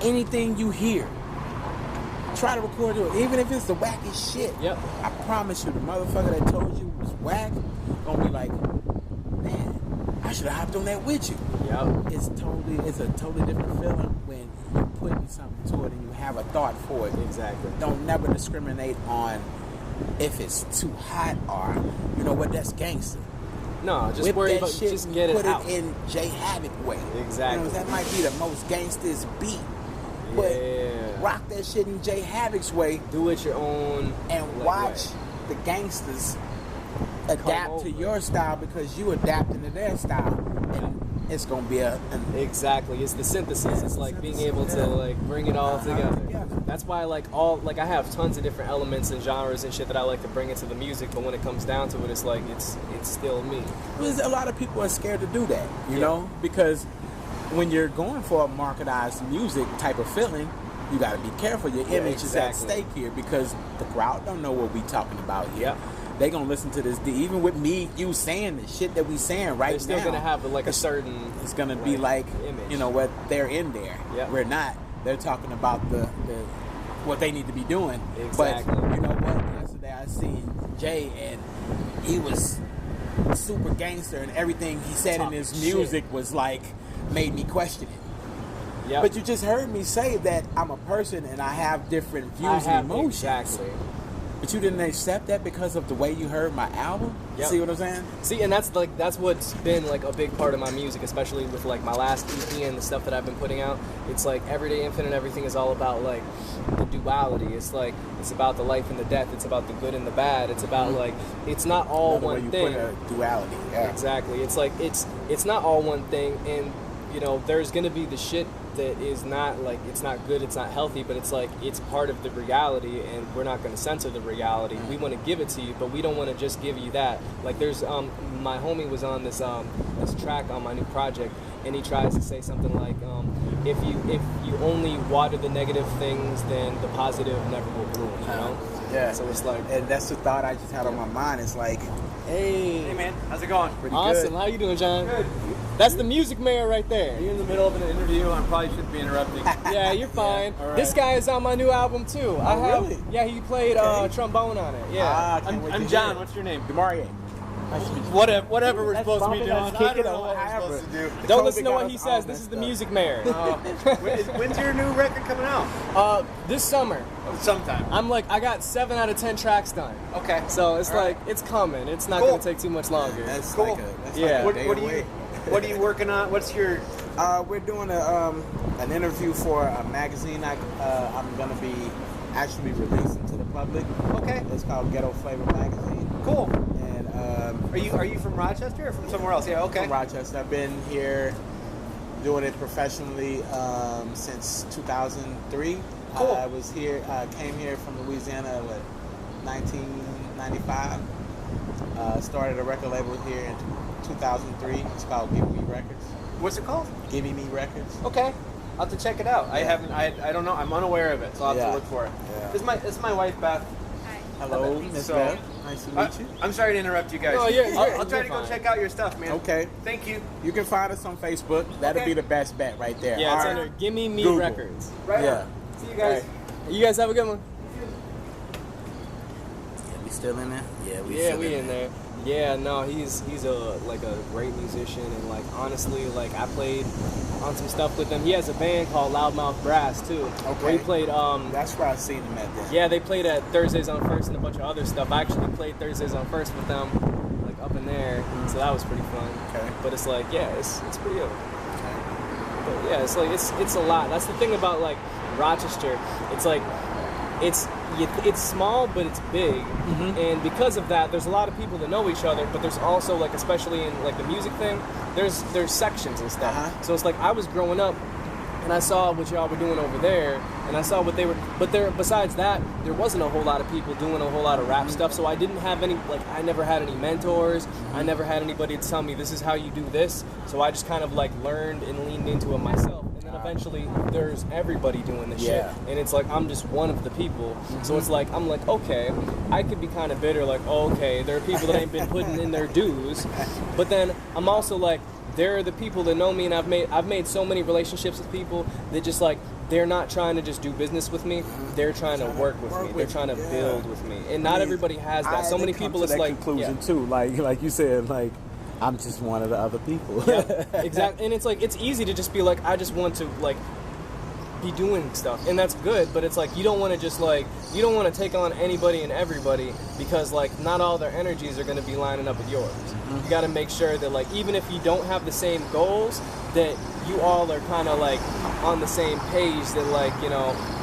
Anything you hear, try to record it, even if it's the wackest shit. Yep. I promise you, the motherfucker that told you was whack gonna be like, man, I should have hopped on that with you. Yep. It's a totally different feeling when you're putting something to it and you have a thought for it. Exactly. Don't never discriminate on if it's too hot or, you know what, that's gangster. No, just Whip worry that about shit just and get it put out. it in Jae Havoc way. Exactly. You know, that might be the most gangsters beat. But rock that shit in Jae Havoc's way. Do it your own. And watch the gangsters adapt to your style, because you adapting to their style. And it's gonna be exactly. It's the synthesis. It's like being able to like bring it all together. That's why I have tons of different elements and genres and shit that I like to bring into the music. But when it comes down to it, it's like it's still me. Because a lot of people are scared to do that, you know, because when you're going for a marketized music type of feeling, you got to be careful. Your image is at stake here, because the crowd don't know what we talking about here. They gonna listen to this. Even with me, you saying the shit that we saying right now, they're still gonna have like a certain. It's gonna be like image. You know what, they're in there. We're not. They're talking about the what they need to be doing. Exactly. But you know what? Yesterday I seen Jay, and he was super gangster, and everything he said in his music was like made me question it. Yep. But you just heard me say that I'm a person and I have different views and emotions. Exactly. But you didn't accept that because of the way you heard my album? Yep. See what I'm saying? See, and that's what's been like a big part of my music, especially with like my last EP and the stuff that I've been putting out. It's like Everyday Infinite, everything is all about like the duality. It's like it's about the life and the death. It's about the good and the bad. It's about like it's not all Another one way you thing. Put a duality. Yeah. Exactly. It's like it's not all one thing, and you know there's gonna be the shit that is not like it's not good, it's not healthy, but it's like it's part of the reality, and we're not going to censor the reality. We want to give it to you, but we don't want to just give you that. Like there's my homie was on this track on my new project, and he tries to say something like if you only water the negative things, then the positive never will bloom, you know? Yeah. So it's like, and that's the thought I just had on my mind. It's like, hey man, how's it going? Pretty awesome. good. How you doing, John? Good. That's the music mayor right there. Are you in the middle of an interview? I probably shouldn't be interrupting. Yeah, you're fine. All right. This guy is on my new album too. Really? Yeah, he played trombone on it. Yeah. I'm John. What's your name? Demarie. Whatever we're supposed to be doing. I don't know what we're supposed to do. Don't listen to what he says. This is the music mayor. When's your new record coming out? This summer. Sometime. I got 7 out of 10 tracks done. Okay. So it's All like right. it's coming. It's not Cool. going to take too much longer. That's Cool. like a Yeah. day What away. are you working on? What's your We're doing an interview for a magazine I'm going to be actually releasing to the public. Okay. It's called Ghetto Flavor Magazine. Cool. And Are you from Rochester or from somewhere else? Yeah. Okay. from Rochester. I've been here doing it professionally since 2003. Cool. I was here, came here from Louisiana, 1995. Started a record label here in 2003. It's called Gimme Records. What's it called? Gimme Records. Okay. I'll have to check it out. I Yeah. haven't. I don't know. I'm unaware of it, so I'll have Yeah. to look for it. Yeah. This is my wife Beth. Hello, Miss So- Beth. Nice to meet you. I'm sorry to interrupt you guys. No, you're I'll try to go fine. check out your stuff, man. Okay. Thank you. You can find us on Facebook. That'll Okay. be the best bet right there. Yeah, it's Or under Gimme Me Google. Records. Right. Yeah. On. See you guys. You guys have a good one. Yeah, we still in there? Yeah, We in there. Yeah, no, he's a great musician, and like honestly, like I played on some stuff with him. He has a band called Loudmouth Brass too. Where he Okay. played That's where I seen him at then. yeah, they played at Thursdays on First and a bunch of other stuff. I actually played Thursdays on First with them, like up in there, so that was pretty fun. Okay. But it's like, yeah, it's pretty good. Okay. But yeah, it's like it's a lot. That's the thing about like Rochester. It's like it's small, but it's big, and because of that, there's a lot of people that know each other. But there's also like, especially in like the music thing, there's sections and stuff. Uh-huh. So it's like I was growing up, and I saw what y'all were doing over there, and I saw what they were. But there, besides that, there wasn't a whole lot of people doing a whole lot of rap stuff. So I didn't have any I never had any mentors. I never had anybody to tell me this is how you do this. So I just kind of like learned and leaned into it myself. And then eventually, there's everybody doing this shit, Yeah. and it's like I'm just one of the people. So it's like I'm like, okay, I could be kind of bitter, like, oh, okay, there are people that ain't been putting in their dues, but then I'm also like, there are the people that know me, and I've made so many relationships with people that just like they're not trying to just do business with me, they're trying to work with me, they're trying to build with me, and not everybody has that. So many people, it's like conclusion too. Like you said, like I'm just one of the other people. yeah, exactly. And it's like it's easy to just be like, I just want to like be doing stuff, and that's good. But it's like you don't want to just like you don't want to take on anybody and everybody, because like not all their energies are going to be lining up with yours. You got to make sure that like even if you don't have the same goals, that you all are kind of like on the same page. That like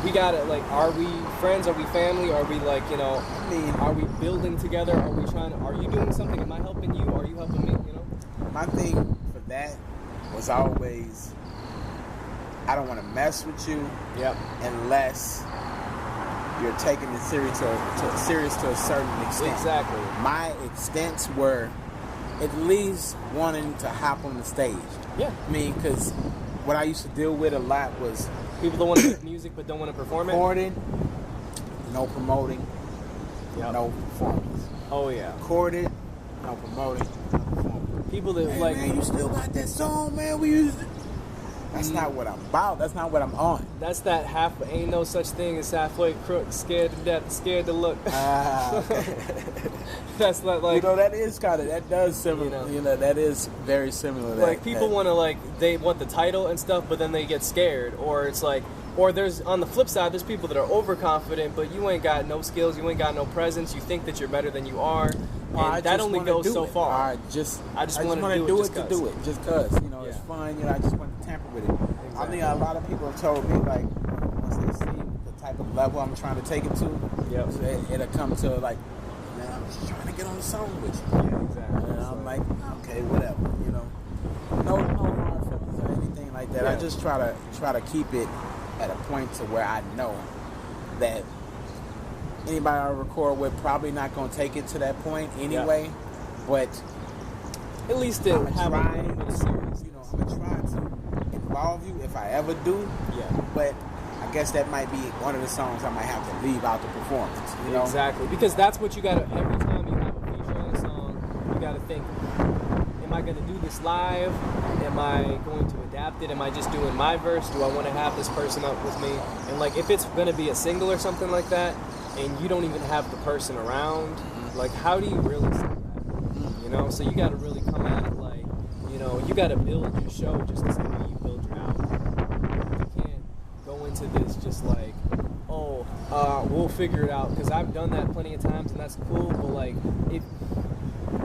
we got to like, are we friends? Are we family? Are we like I mean, are we building together? Are we trying to? Are you doing something? Am I helping you? Are you helping me? my thing for that was always, I don't want to mess with you Yep. unless you're taking it serious to a certain extent. Exactly. My extents were at least wanting to hop on the stage. Yeah. I mean, because what I used to deal with a lot was People that want to make music but don't want to perform it. recording, no promoting, Yep. no performance. Oh yeah. Recorded, no promoting, no performance. People that Hey, like man, you still got that song, man. We used it. That's not what I'm about. That's not what I'm on. that's that half. Ain't no such thing as halfway crook. Scared to death. Scared to look. That's not like. that is kind of, that does similar, that is very similar. Like people want to like they want the title and stuff, but then they get scared, or it's like, or there's on the flip side, there's people that are overconfident, but you ain't got no skills, you ain't got no presence, you think that you're better than you are, and that only goes so far. I just wanna want to do it to just do it, just cause it's Yeah. fun. I just want to tamper with it. I mean, a lot of people have told me like once they see the type of level I'm trying to take it to, Yep. so it'll come to like, man, I'm just trying to get on the song with you. Yeah, exactly. And I'm like, okay, whatever, no hard feelings or anything like that. I Yeah. just try to keep it at a point to where I know that anybody I record with probably not gonna take it to that point anyway. But At least it I'm have a trying little bit of to, seriousness. I'm gonna try to involve you if I ever do. Yeah. But I guess that might be one of the songs I might have to leave out the performance. Exactly, because that's what you gotta, every time you have a feature on a song, you gotta think, am I gonna do this live? Am I going to adapt it? Am I just doing my verse? Do I want to have this person up with me? And like, if it's gonna be a single or something like that, and you don't even have the person around, like, how do you really sell that? So you gotta really come at it like, you gotta build your show just the same way you build your album. You can't go into this just like, we'll figure it out, because I've done that plenty of times and that's cool, but like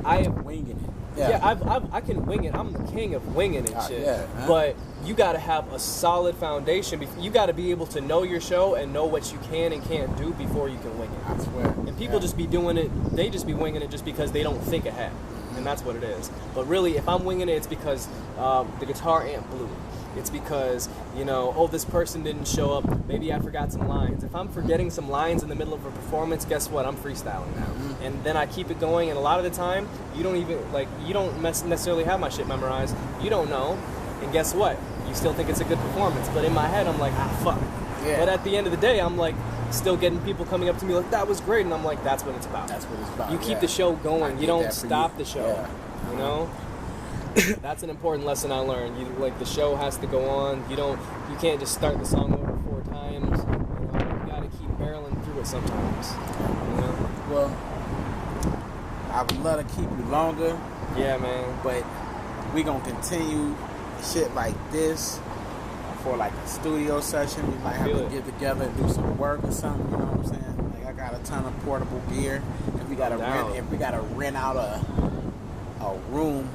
I am winging it. I can wing it. I'm the king of winging it, shit. Yeah, huh? But you got to have a solid foundation. You got to be able to know your show and know what you can and can't do before you can wing it. I swear. And people just be doing it. They just be winging it just because they don't think ahead, and that's what it is. But really, if I'm winging it, it's because the guitar amp blew. It's because, you know, oh, this person didn't show up. Maybe I forgot some lines. If I'm forgetting some lines in the middle of a performance, guess what? I'm freestyling now. And then I keep it going. And a lot of the time, you don't necessarily have my shit memorized. You don't know. And guess what? You still think it's a good performance. But in my head, I'm like, fuck. Yeah. But at the end of the day, I'm like, still getting people coming up to me like, that was great. And I'm like, that's what it's about. That's what it's about. You keep yeah. the show I going. get You don't that for stop you. the show. Yeah. You know? That's an important lesson I learned. The show has to go on. You can't just start the song over 4 times. You gotta keep barreling through it sometimes. You know? Well, I would love to keep you longer. Yeah, man. But we gonna continue shit like this for like a studio session. We might have to get together and do some work or something. You know what I'm saying? Like I got a ton of portable gear, and we gotta rent out a room.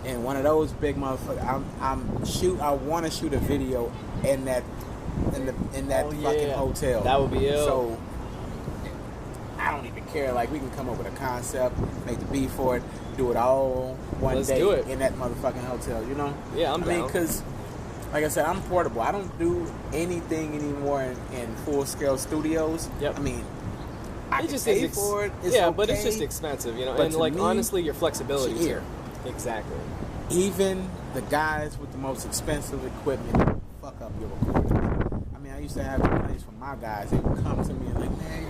And one of those big motherfuckers, I want to shoot a video in that fucking hotel. That would be ill. So I don't even care. Like we can come up with a concept, make the beat for it, do it all one day in that motherfucking hotel. You know? Yeah, I'm down. I mean, because like I said, I'm portable. I don't do anything anymore in full scale studios. Yep. I mean, It just is for it. It's but it's okay. just expensive, you know. But And to like me, honestly, your flexibility here. Exactly. Even the guys with the most expensive equipment fuck up your recording. I mean, I used to have complaints from my guys. They would come to me and like, man,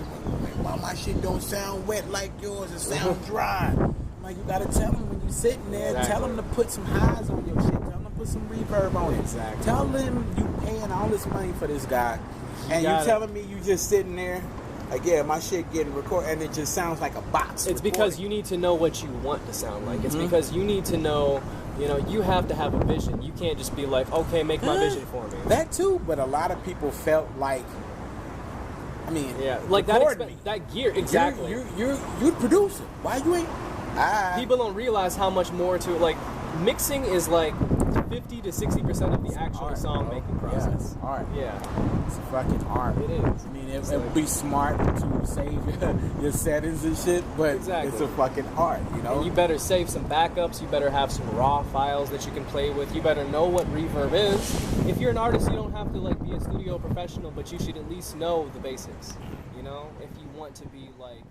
why my shit don't sound wet like yours? It sounds dry. I'm like, you gotta tell them when you're sitting there. Exactly. Tell them to put some highs on your shit. Tell them to put some reverb on it. Exactly. Tell them you paying all this money for this guy, and you telling me you just sitting there. Like, yeah, my shit getting recorded, and it just sounds like a box. It's because you need to know what you want to sound like. It's because you need to know, you have to have a vision. You can't just be like, okay, make my vision for me. That too, but a lot of people felt like, I mean, like that gear, exactly. You're producing. Why you ain't? People don't realize how much more to like. Mixing is like 50 to 60% of the actual song making process. Yeah, it's art. Yeah. It's a fucking art. It is. I mean, it would be smart to save your settings and shit, but it's a fucking art, you know? And you better save some backups. You better have some raw files that you can play with. You better know what reverb is. If you're an artist, you don't have to like be a studio professional, but you should at least know the basics, you know? If you want to be like